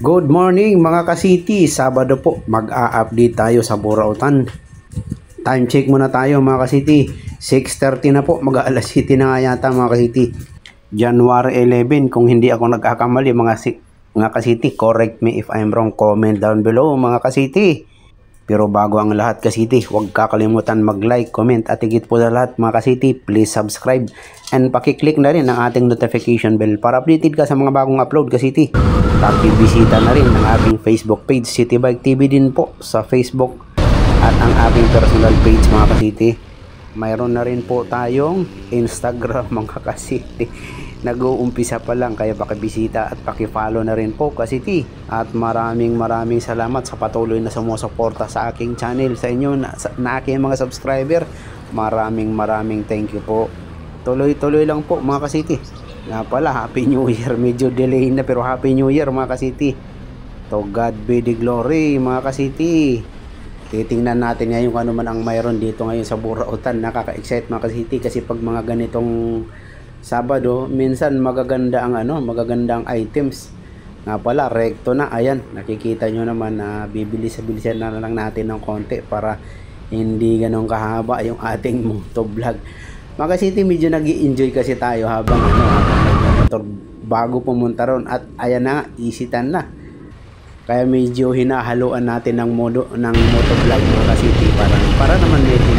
Good morning mga ka-city, Sabado po, mag-a-update tayo sa Burautan. Time check muna tayo mga ka-city, 6:30 na po, mag-aalas 7 na nga yata mga ka-city. January 11, kung hindi ako nagkakamali mga ka-city, correct me if I'm wrong, comment down below mga ka-city. Pero bago ang lahat ka-city, huwag kakalimutan mag-like, comment at higit po sa lahat mga ka-city, please subscribe and pakiclick na rin ang ating notification bell para updated ka sa mga bagong upload ka-city. Pakibisita na rin ang ating Facebook page, City Bike TV din po sa Facebook at ang ating personal page mga ka-city. Mayroon na rin po tayong Instagram mga ka-city. Nag-uumpisa pa lang kaya pakibisita at pakifollow na rin po ka-city. At maraming salamat sa patuloy na sumusuporta sa aking channel, sa inyo na aking mga subscriber. Maraming thank you po. Tuloy lang po mga ka-city. Nga pala, Happy New Year. Medyo delay na pero Happy New Year mga ka-city. To God be the glory mga ka-city. Titingnan natin ngayon kung ano man ang mayroon dito ngayon sa Burautan. Nakaka-excite mga ka-city kasi pag mga ganitong Sabado, minsan magaganda ang items. Nga pala, recto na. Ayan, nakikita nyo naman na bibilisan na lang natin ng konti para hindi ganun kahaba yung ating motovlog. Mga ka-city, medyo nag-i-enjoy kasi tayo habang motor bago pumunta ron. At ayan na, isitan na. Kaya medyo hinahaluan natin ng motovlog mga ka-city para naman medyo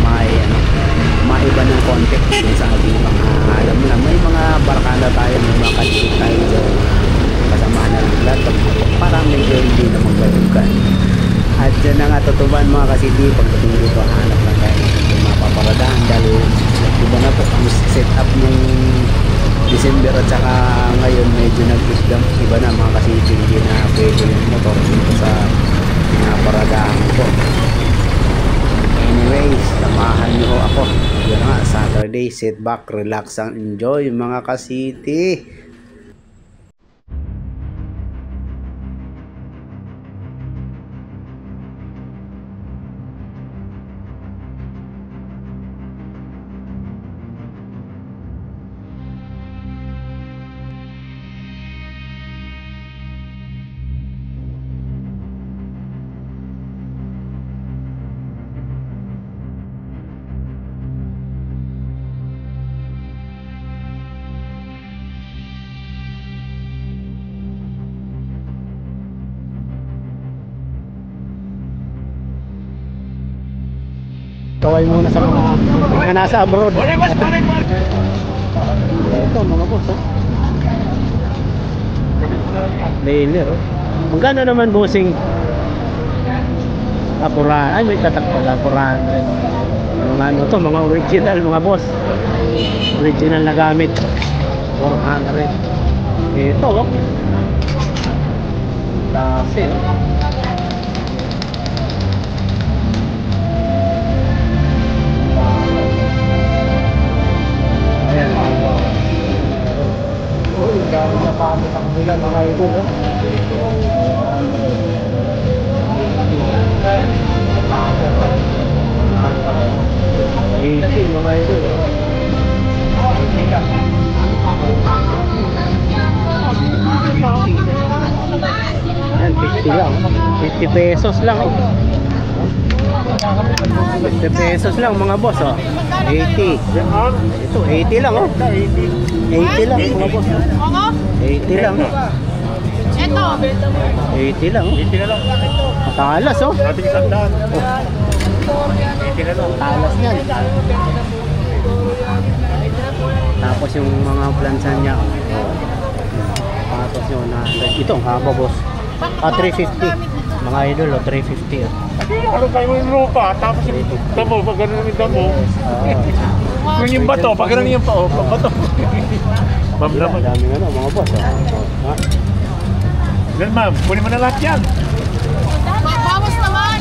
maiba ng konti sa ating mga alam mo na may mga barkada tayo, may mga kalikot tayo dyan, kasamahan na lang lahat para medyo hindi na magbalugan. At dyan na nga tutuban mga ka-city, pagdating dito hanap lang tayo ng mapaparadahan dahil iba na po ang set up ng December at saka ngayon medyo iba na mga ka-city, hindi na pwede yung motor dito sa pinaparadahan ko. Anyways, samahan nyo ako. Yan nga, Saturday, sit back, relax and enjoy mga ka-city. Kaway muna sa mga nasa abroad. Ito mga boss, Lailer, magkano naman bossing? Apuran, ay may tatak pala, apuran. Mga ano to, mga original mga boss. Original na gamit. 400. Ito, Dasi, gamit na pamit ang nila mga idol, mga idol. Yan, 50 lang, 50 pesos lang 50 pesos lang mga boss 80. Ito 80 lang 80 lang mga boss 80 lang Ito 80 lang 80 na lang. Matalas Ating sandaan. 80 na lang. Talas yan. Tapos yung mga plansa niya tapos yung ito haba boss 350 mga idol 350 Ano kayo yung lupa, tapos yung damo, pag gano'n yung damo. Yung bato, pag gano'n yung bato. Mamlaman. Daming mga boss Yan ma'am, kunin mo na lahat yan. Bawas naman.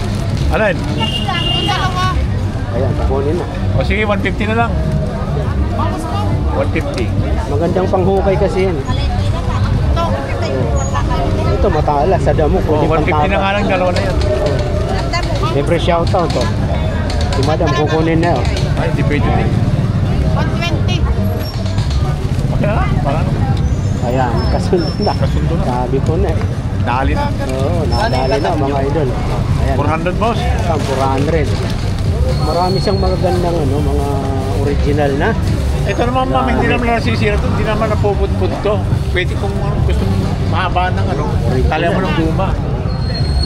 Alin? Yung dalawa. ayan, kukunin na. O sige, 150 na lang. Bawas mo. 150. Magandang panghukay kasi yan ito matalas sa damo. O, 150 na nga lang, dalawa na yan. Siyempre shoutout si madam kukunin na Ay, hindi pwede din. 120. Okay na lang, para ano. Ayan, kasunod na. Kasundo na. Sabi ko na Dali na. Oo, nadali na mga idol. Ayan. 400 boss. 400. Marami siyang magagandang ano, mga original na. Ito naman ma'am, hindi naman nasisira ito. Hindi naman napuputput to. Pwede kung gusto mahaba ng ano, talya mo ng guma.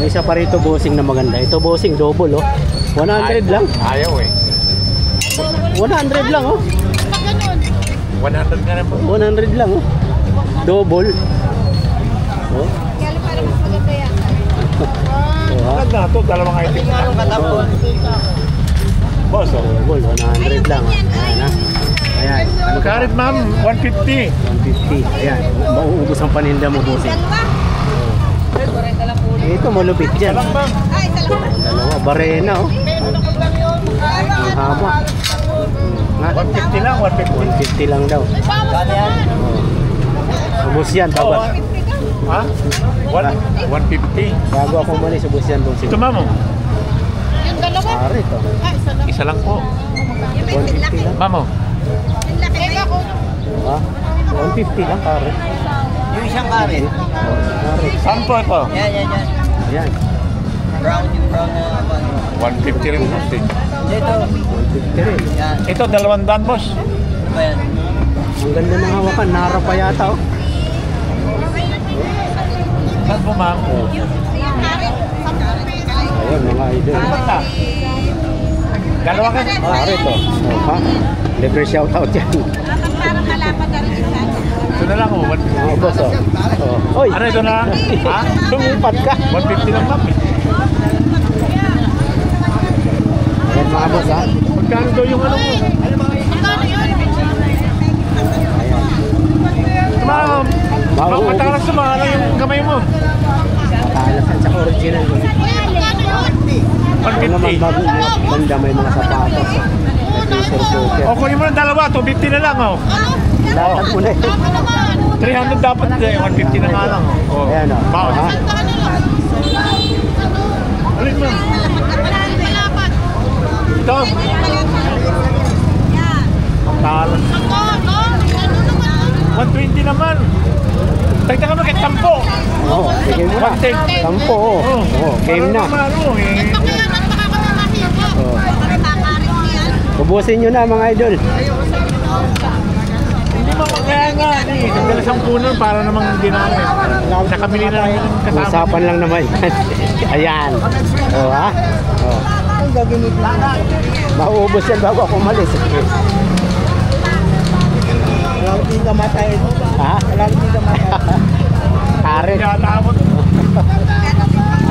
May isa pa rito bossing na maganda. Ito bossing double oh. 100 lang. Ayaw eh. 100 lang oh. Pag ganun. 100 nga naman. 100 lang oh. Double. Oh. Kaya parang mas maganda yan. Oh, ha? Maganda ito, dalawang item na. Boss, oh. Double 100 lang. Oh. Ayan ha. Ayan. Ano ka? Karit ma'am, 150. 150. Ayan. Mauubos ang paninda mo bossing. Ito malupit dyan. Alam ma'am. Dalawa. Barena oh. Ang haba. Nga. 150 lang, 150. 150 lang daw. Oh. Ubus yan. Oo. Bago, Ha? 150. bago ako umalis, ubus yan bossing. Ito ma'am, oh. Yung dalawa. Pare ito. Ay, isa lang. Isa lang po. 150 lang. Ma'am, oh. Teka ko. Ha? 150 lang pare. Yung isang karet. Pare. Saan po ito? Yan. Ayan. Brown yung brown na ano. 150 rin boss eh. Ito. 150 rin. Yan. Ito, 200 boss. Ano ba yan? Ang ganda ng hawakan. Nara pa yata oh. Saan po ma'am? Oh. Ayun mga idol. Basta. Dalawa ka? Pare ito. Oh, ha? Libre shoutout yan. Parang kalapat na rin sa Ito na lang, oh. Mga boss oh. Oh. Oy! Ano ito na? Ha? Lumipat ka. 150 lang ma'am eh. Ayan mga boss ha. Magkano daw yung ano mo? Magkano yun? Ayan. Ma'am, matalas sumahala yung kamay mo. Matalas yan. Tsaka original. Kuya, magkano yun? Ano naman 150. bago banda may mga sapatos. May t-shirt. O, kunin mo ng dalawa, 250 na lang, oh. Ano? Lahat mo na eh. Ako naman. 300 dapat, 150 na nga lang, oh. Ayan oh. Bawas. Ha? Magkano yun? Alin ma'am? Kalapat. Ito. Talas. Magkano? Ano naman? 120 naman. Tagda ka mo kahit 10. Oo, bigay mo na. 110. 10 oh. Oh, game na. Ano, eh. Pakiyanan pa ako na mahibo. Oh. Kakarin yan. Ubusin nyo na mga idol. Hindi mo kaya nga, eh. Nagdala 10 nun para namang hindi namin. Nakabili na namin ng kasama. Usapan lang naman. Ayan. Oh, ha? Oh. Mauubos yan bago ako umalis. Hindi ka matay. Ha? Hindi ka matay. Karet. Kaya tapos.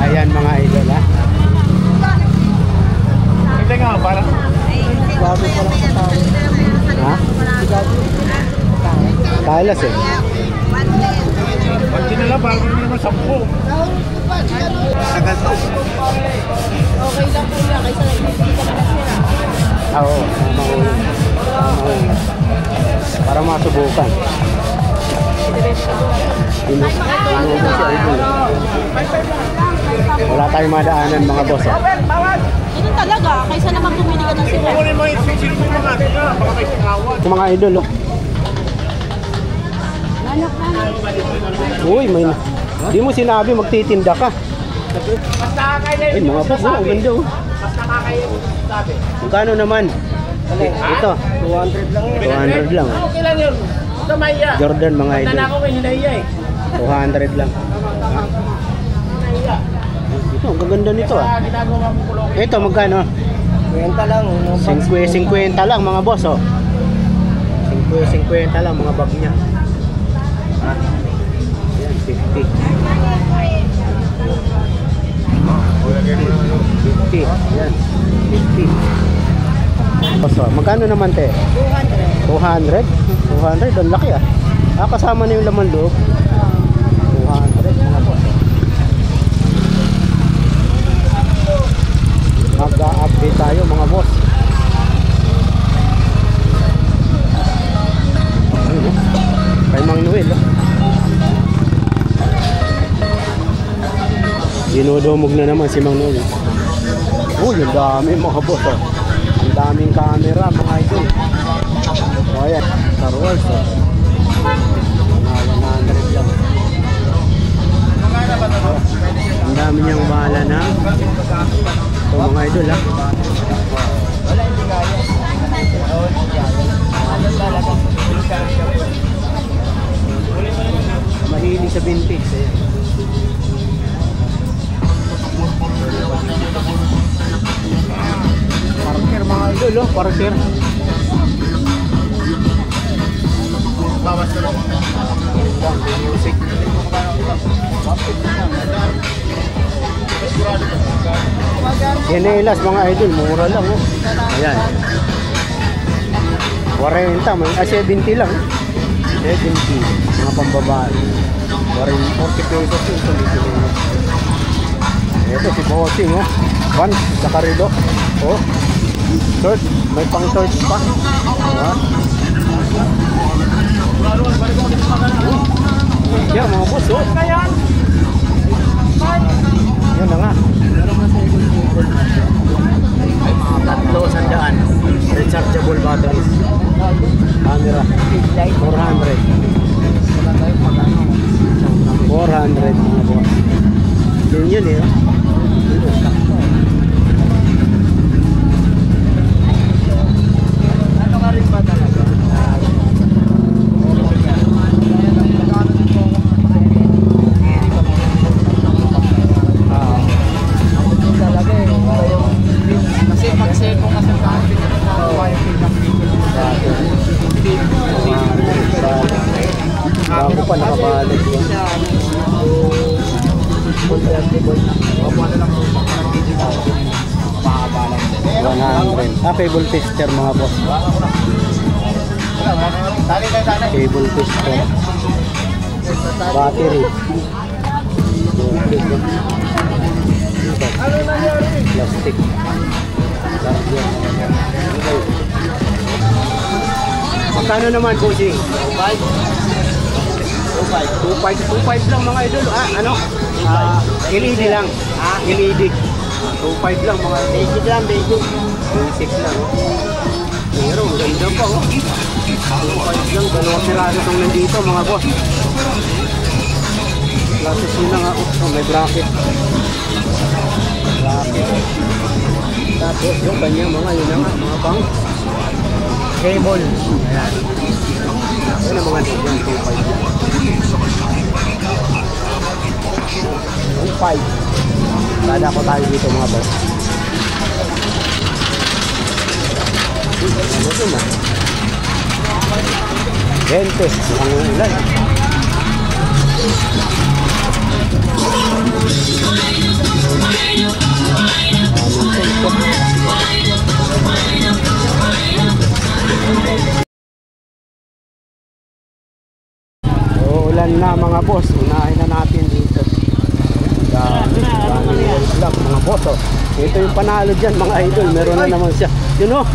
Ayan mga idol ha. Hindi nga, parang Bago pa lang sa tao. Ha? Talas eh. pag dinala, parang hindi naman 10. Sagal to. Okay lang po yan. Kaysa nagpipita ka na sila. Oo. Tama. Para masubukan. Inuubos si idol. Wala tayong madaanan mga boss. Ha? Ganun talaga. Kaysa naman bumili ka ng sila. Kunin mo yung sisilo mo mga nila, baka may sikawan. Yung mga idol oh. Uy, may di mo sinabi magtitinda ka. Ay, mga boss, oh, ang ganda oh. Magkano naman? Ito, 200 lang yun. 200 lang. Okay lang yun. Ito Maya. Jordan mga idol. Ako may hinaya eh. 200 lang. Ito, ang gaganda nito ah. Ginagawa mo kulong. Ito, magkano? 20 lang. 50 lang mga boss oh. 50 lang mga bag niya. Ah. Ayan, 50. 50. Ayan, 50. Boss oh, magkano naman te? 200. 200, ang laki ah. Ah, kasama na yung laman loob. 200 mga boss. Mag-update tayo mga boss. Ayun, oh. Kay Mang Noel oh. Dinudumog na naman si Mang Noel. Oh, yung dami mga boss oh. Ang daming camera mga idol. O ayan, Star Wars oh. 100 lang. 170. Ayan. Parker mga idol, oh, parker. Music. Sinelas mga idol, mura lang, oh. Ayan. 40, may 70 lang. 70, mga pambabae. 40 pesos yung tuloy-tuloy. Ito si Bossing, oh. Vans, saka rilo. Oh. Short, may pang shorts pa. Ah. Yan mga boss, oh. Yan na nga. Ay mga 300. Rechargeable batteries. Camera 400. 400 mga boss. Yun eh. Ano nga rin ba talaga? Talaga eh. Kasi pag sebo kasi sa akin, yung bago pa nakabalik yun. convertible na. 100. Cable tester mga boss. Cable tester. Battery. Plastic. Magkano naman bossing? 2.5 lang mga idol. Ano? LED lang. LED. 2.5 lang mga idol. Basic lang, basic. Basic lang. Pero ganda pa, oh. 2.5 lang. Dalawang sirado itong nandito mga boss. Classes yun na nga. Oh, may bracket. Tapos yung kanya mga yun na nga. Mga pang cable. Ayan. Yun ang mga tigyan. 2.5. Kada ko tayo dito mga boss. Ano ito na? 20. Ang ulan. Ulan na mga boss. Unahin na natin dito. Vlog mga boss, oh. Ito yung panalo dyan mga idol. Meron na naman siya. Yun, oh.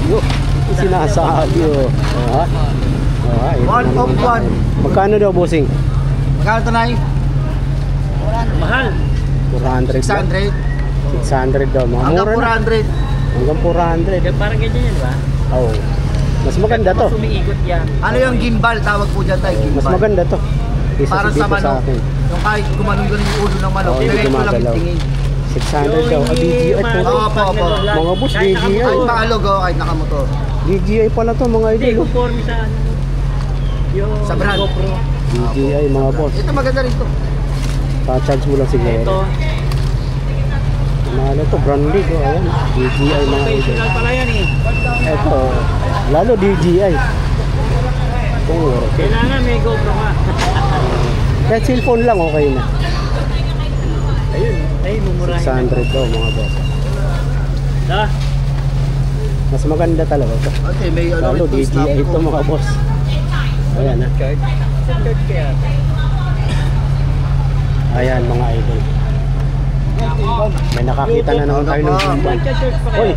Yun. Sinasabi, oh. One of one. Magkano daw bossing? Magkano ito na Mahal. 400 lang. 600. 600 daw. Mga Hanggang mura na. 400. Hanggang 400. Parang ganyan yan ba? Oo. Mas maganda to. Sumiikot yan. Ano yung gimbal? Tawag po dyan tayo, gimbal. Mas maganda to. Kaysa Para sa dito manok. akin. Yung kahit gumanong yung ulo ng manok. Oo, Pero hindi ito lang gumagalaw. tingin. 600 daw. DJI po. Opo. Mga boss, DJI. Kahit maalog o kahit nakamotor. DJI pala to mga Hindi, idol. conforme sa ano. Yung Sa brand. GoPro. DJI mga boss. Ito maganda rin to. Pa-charge mo lang Ito. siguro. Ano to? Branded. Oh, ayan. DJI mga idol. Professional pala yan eh. Ito. Lalo DJI. Oh, okay. Kailangan may GoPro ka. Kahit cellphone lang okay na. Ayun. Ay, mumurahin. 600 daw mga boss. Ha? Mas maganda talaga to. Okay, may ano Lalo rin to. DJI ito mga boss. Ayan na. Card kaya. Ayan mga idol. May nakakita na naman tayo ng gimbal. Nagcha-charge pa kayo. Oy,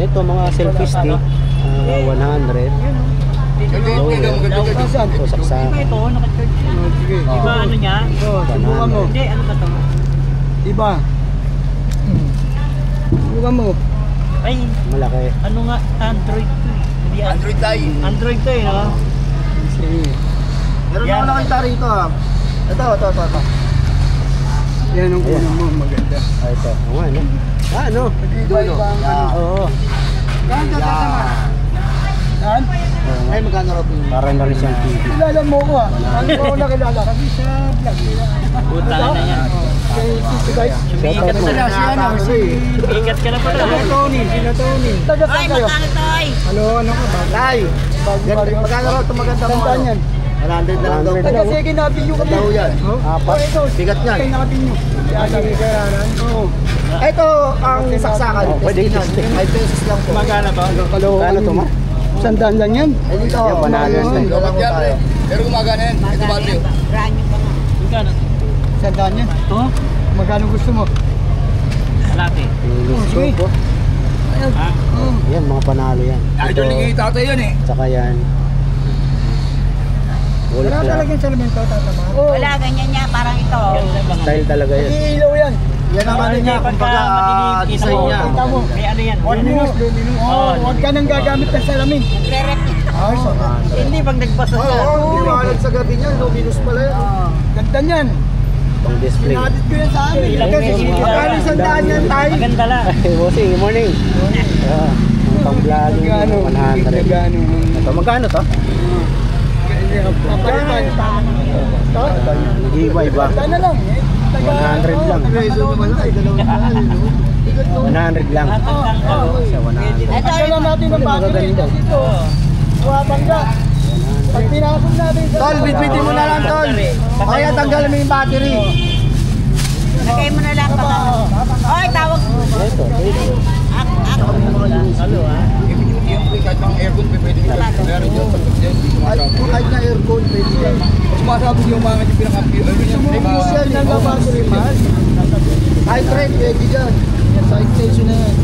ito mga selfie stick. 100. Ito saksakan. Ito, naka-charge. Iba ano niya? 100. Hindi, ano ba ito? Diba? Buka mo. Ay, Malaki. ano nga? Android to eh. Hindi Android tayo. Android to eh, no? Meron Yan. ako nakita rito ha. Ito. Yan ang Ayan. mo, maganda. Ito. Ano? Ano? Dulo. Oo. Saan? Oo Ay, magkano raw po yun? Parang na rin siyang TV. Kilala mo ko ah. Ano mo ako nakilala? Kasi sa vlog nila. Puta na yan. Shout out mo. Ingat ka na pala. Sila Tony. Taga saan kayo? Ano ka ba? Tay! Magkano raw ito maganda mo? Saan yan? 100 na lang daw. Taga sige natin yung kami. Daw yan. Apat. Bigat niyan. Kaya natin yung. Oo. Ito ang saksakan. Pwede ito. 5 pesos lang po. Magkano ba? Kano to ma? 100 lang yan. Ay dito. Yan, panalo yan. Pero gumagana yan. Ito ba ito? Magkano? 100 yan. Ito? Magkano gusto mo? Kalate. Sige. Ha? Yan, mga panalo yan. Ito. tatay yan eh. Tsaka yan. Wall Wala clock. talagang salamento tatama. Oo. Wala, ganyan niya, parang ito. Style talaga yan. Iilaw yan. Yan ang ano niya, kumbaga design niya. Kita mo. May ano yan. Luminous. Oo, huwag ka nang gagamit ng salamin. Nagre-rep niya. Ay, so. Hindi pag nagbasa Oo, sa. liwanag sa gabi niya, luminous pala yan. Ganda niyan. Pang display. Pinadit ko yan sa amin. Ilang Kasi pesos? magkano isang daan yan tayo? Maganda lang. Bossing, good morning. Pang vlogging, 100. Ito, magkano to? Papalitan. Giveaway ba? Sana lang. 100 lang. 100 lang. Sa 100. Ito, Ito lang natin ang battery. Kasi ito, buwabangga. Pag pinasok natin sa... Tol, bitbitin mo na lang, Tol. Kaya tanggal mo yung battery. lagay mo na lang pang ano. Oy, tawag mo. Ito, ito. Halo ha. Kahit mga aircon, pwede ka. Kahit na aircon, pwede ka. Mas masabog yung mga yung pinaka-appeal. Sumubos yan, yung battery man. Kahit red, pwede dyan. Sa extension na yan.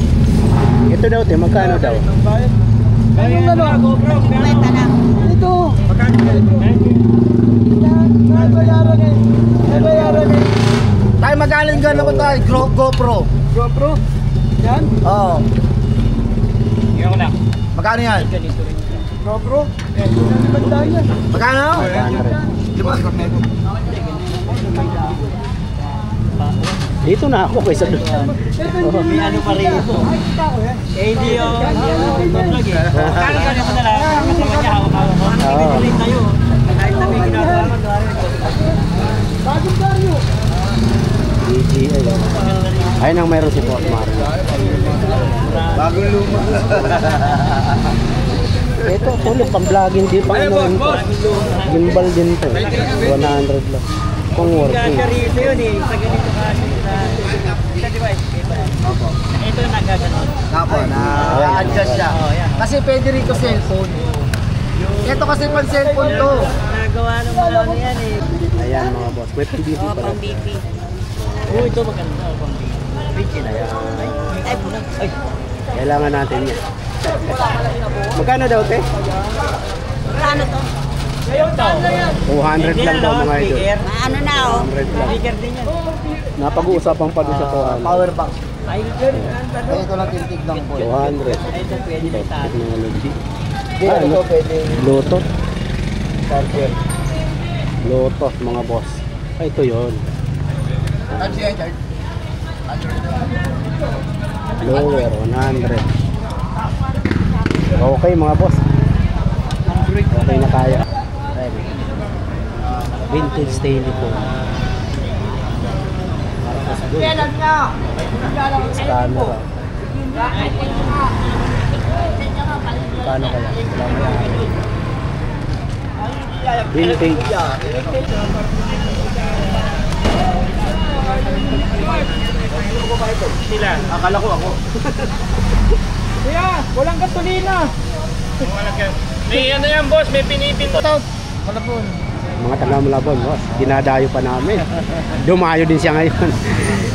Ito daw, te, magkano daw? Anong ano? Kwenta lang. Ito. Nabayaran eh. Nabayaran eh. Tayo magaling gano'n ko tayo. GoPro. GoPro? Yan? Oo. Yung na. Magkano yan? GoPro? Eh, limandaan yan. Magkano? 100. Limandaan na ito. Dito na ako kaysa doon. May ano pa rin ito. Eh hindi yung vlog eh. Kaya mo na lang. Kasama niya hawak-hawak ko. Nakikita tayo. Kahit na may ginagawa mo. Bagong baryo. DJI. Ayun ang mayroon si Fort Mario. Bagong luma. Ito, tulog pang vlogging din. Pang ano rin to. Gimbal din to. 100 lang. Pang working. Rito yun eh. Sa ganito kasi sa device. Ito yung nagaganon. Apo, na-adjust siya. Kasi pwede rito cellphone. Ito kasi pang cellphone to. Nagawa ng mga ano yan eh. Ayan mga boss. May PDP Oh, pala. pang BP. Oo, ito maganda. Pang video na yan. Ay, puno. Ay. Kailangan natin yan. Magkano daw, te? Ano to? 200 lang daw mga idol. Ano na, oh. 100 lang. Speaker din yan. Napag-uusapan pa doon sa 200. Power bank. Ay, Ay, ito lang tinitig lang po. 200. ay, ito pwede na itaas. Technology. Dito ito pwede Bluetooth. charger. Bluetooth mga boss. Ay, ito yun. Lower, 100. Okay mga boss. Okay na kaya. Vintage telephone. Camera. Paano kaya? Vintage. Sila. Akala ko ako. Kuya, walang gasolina. May ano yan boss, may pinipinto. Malapon. Mga taga Malabon, boss. Dinadayo pa namin. Dumayo din siya ngayon.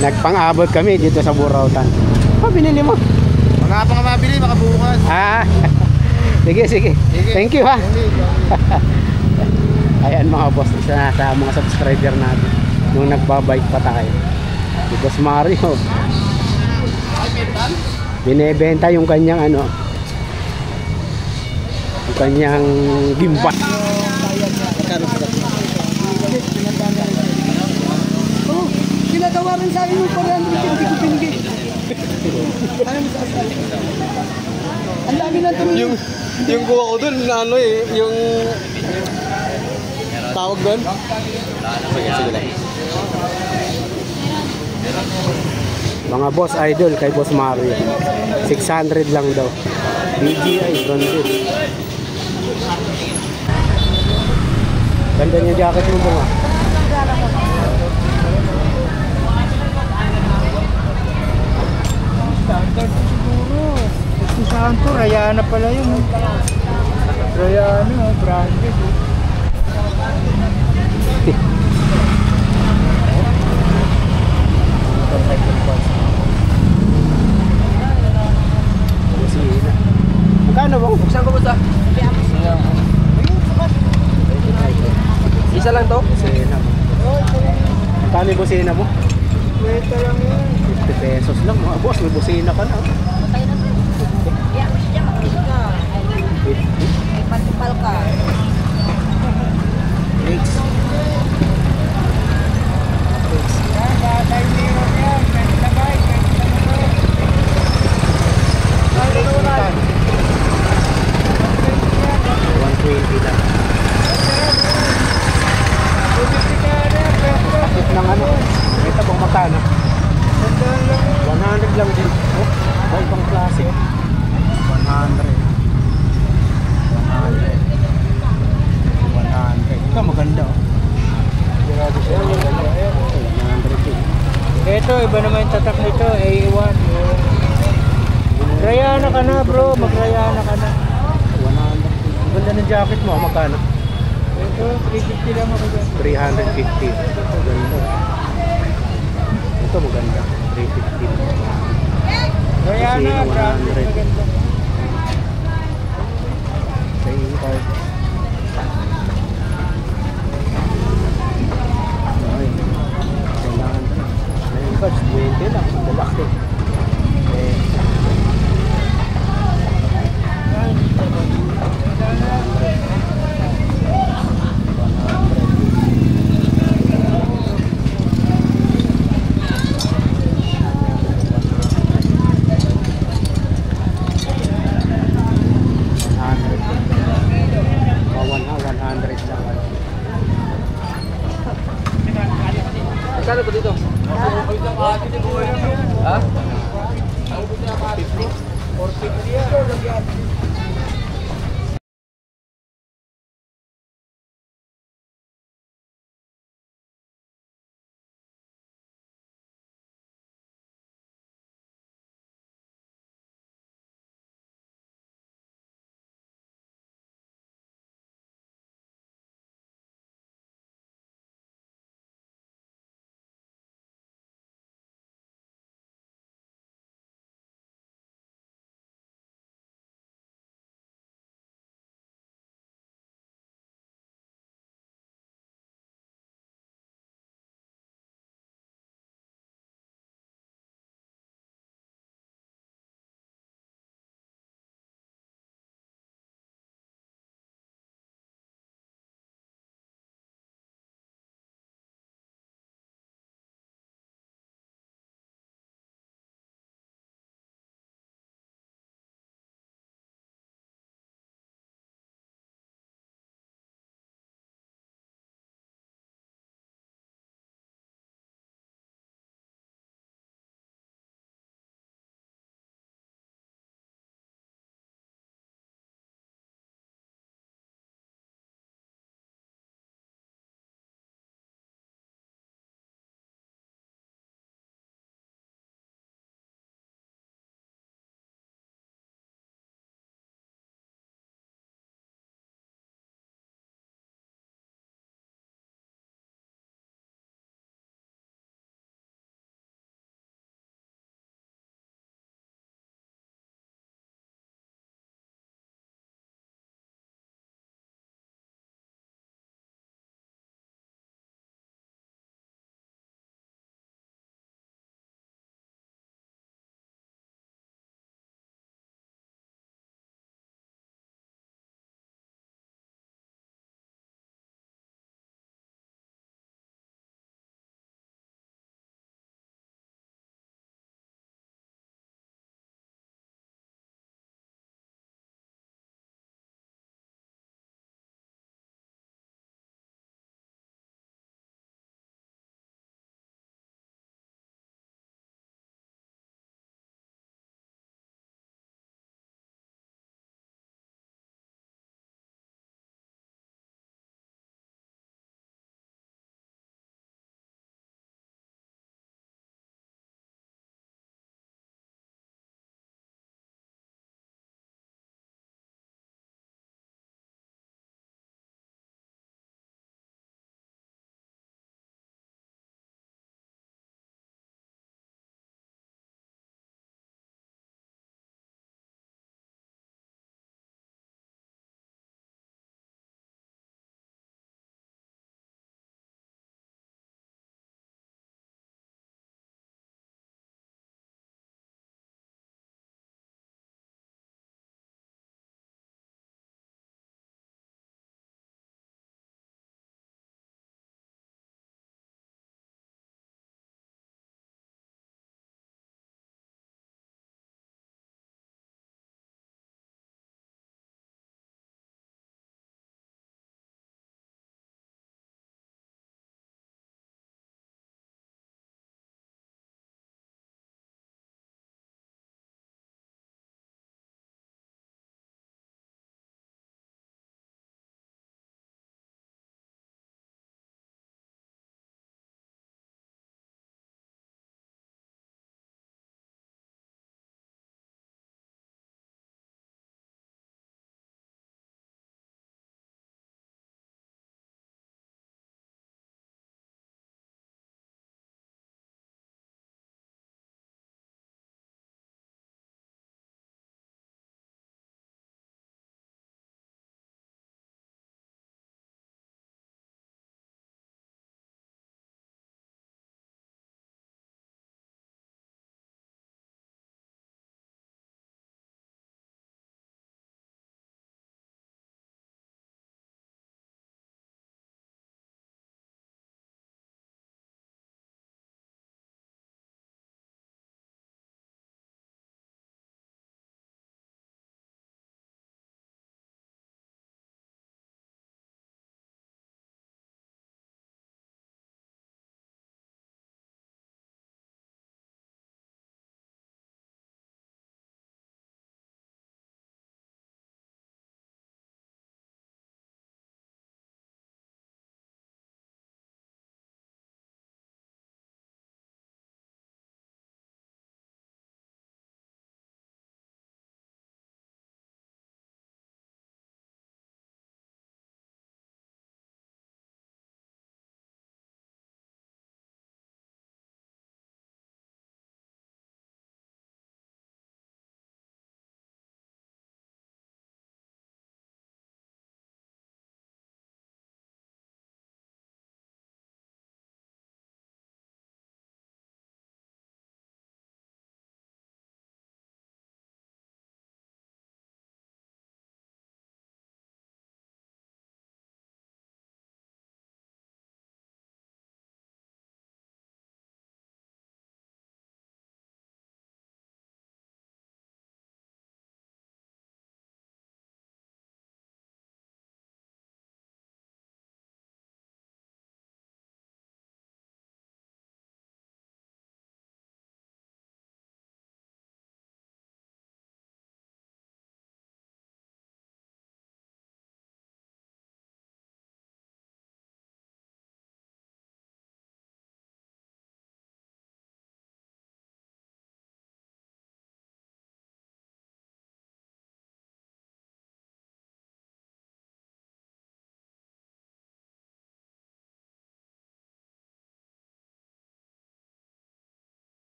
Nagpang-abot kami dito sa Burautan. Binili mo? Mga pa nga mabili, makabukas. Ah. Sige, sige. Thank you ha. Ayan mga boss, isa sa mga subscriber natin nung nagbabike pa tayo. Si Boss Mario. Binebenta yung kanyang ano, yung kanyang gimbal. Oh, pinatawaran sa akin yung 400 hindi ko binigay. Ano mo sa Ang dami na tuloy. Yung kuha ko dun, na ano eh, yung tawag dun. Sige lang. Mga boss idol kay Boss Mario. 600 lang daw. BGI, branded. Ganda niya jacket mo ba nga? Standard siguro. Ito saan to? Rayana pala yun. Rayana, branded. Magkano ba? Buksan ko ba ito? Isa lang to? Busina. Magkano yung busina mo? Weta lang yan. 50 pesos lang mga boss. May busina ka na. May pantupal ka. Next. Batay meron yan. Pwede na ba? Pwede na ba? 120 lang. Kapit ng ano. Ito bang magkano? 100 lang din. Oh, may ibang klase. 100. 100. 100. Ito maganda oh. Grabe siya. 100 din. Ito, iba naman yung tatak nito. A1. Rayana ka na bro. Magrayana ka na. 100. Ang ganda ng jacket mo. Magkano? Ito, 350 lang ako dyan. 350. Maganda. Ito maganda. 350. Rayana, Kasi branded. 100. Maganda. Paying card. Ay. Kailangan ko. Paying card. 20 lang. Ang lalaki. Eh. Magkano ko dito? Ha? 450 yan.